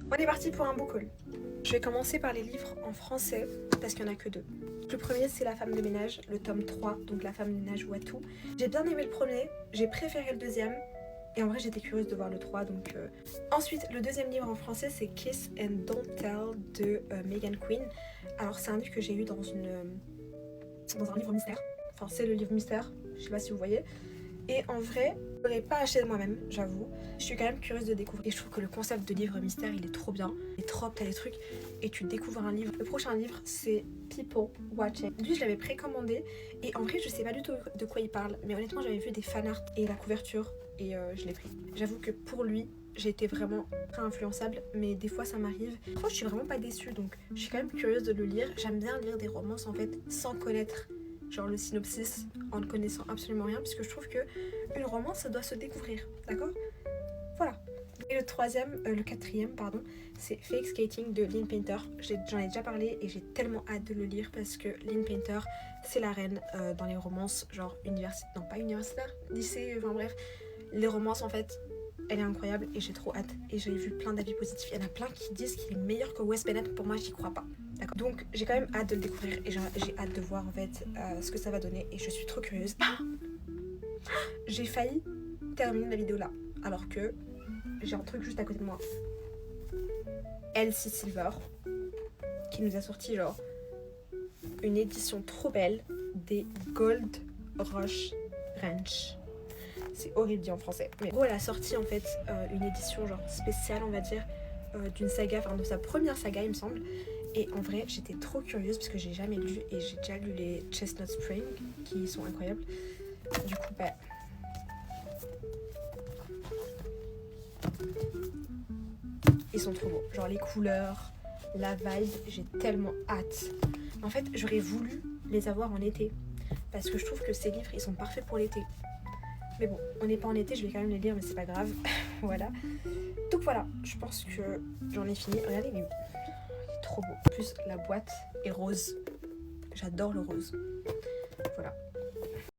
On est parti pour un book haul. Je vais commencer par les livres en français parce qu'il n'y en a que deux. Le premier c'est La femme de ménage, le tome 3, donc La femme de ménage Watu. J'ai bien aimé le premier, j'ai préféré le deuxième et en vrai j'étais curieuse de voir le 3 donc... Ensuite le deuxième livre en français c'est Kiss and Don't Tell de Megan Quinn. Alors c'est un livre que j'ai eu dans un livre mystère. Enfin c'est le livre mystère, je sais pas si vous voyez. Et en vrai, je l'aurais pas acheté de moi-même, j'avoue. Je suis quand même curieuse de découvrir. Et je trouve que le concept de livre mystère, il est trop bien. Les tropes, t'as les trucs, et tu découvres un livre. Le prochain livre, c'est People Watching. Lui, je l'avais précommandé, et en vrai, je sais pas du tout de quoi il parle. Mais honnêtement, j'avais vu des fanarts et la couverture, et je l'ai pris. J'avoue que pour lui, j'ai été vraiment très influençable, mais des fois ça m'arrive. Parfois, je suis vraiment pas déçue, donc je suis quand même curieuse de le lire. J'aime bien lire des romances, en fait, sans connaître genre le synopsis, en ne connaissant absolument rien, puisque je trouve que une romance ça doit se découvrir, d'accord? Voilà. Et le quatrième pardon, c'est Fake Skating de Lynn Painter. J'en ai déjà parlé et j'ai tellement hâte de le lire parce que Lynn Painter c'est la reine dans les romances genre universitaire, non pas universitaire, lycée, enfin bref, les romances en fait. Elle est incroyable et j'ai trop hâte. Et j'ai vu plein d'avis positifs. Il y en a plein qui disent qu'il est meilleur que Wes Bennett. Pour moi, j'y crois pas. D'accord. Donc, j'ai quand même hâte de le découvrir et j'ai hâte de voir en fait ce que ça va donner. Et je suis trop curieuse. Ah, j'ai failli terminer la vidéo là. Alors que j'ai un truc juste à côté de moi. Elsie Silver qui nous a sorti genre une édition trop belle des Gold Rush Ranch. C'est horrible dit en français. Mais en gros, elle a sorti en fait une édition genre spéciale, on va dire, d'une saga, enfin de sa première saga, il me semble. Et en vrai, j'étais trop curieuse parce que j'ai jamais lu et j'ai déjà lu les Chestnut Spring qui sont incroyables. Du coup, bah. Ils sont trop beaux. Genre les couleurs, la vibe, j'ai tellement hâte. En fait, j'aurais voulu les avoir en été parce que je trouve que ces livres, ils sont parfaits pour l'été. Mais bon, on n'est pas en été, je vais quand même les lire, mais c'est pas grave. Voilà. Donc voilà, je pense que j'en ai fini. Regardez, il est trop beau. En plus, la boîte est rose. J'adore le rose. Voilà.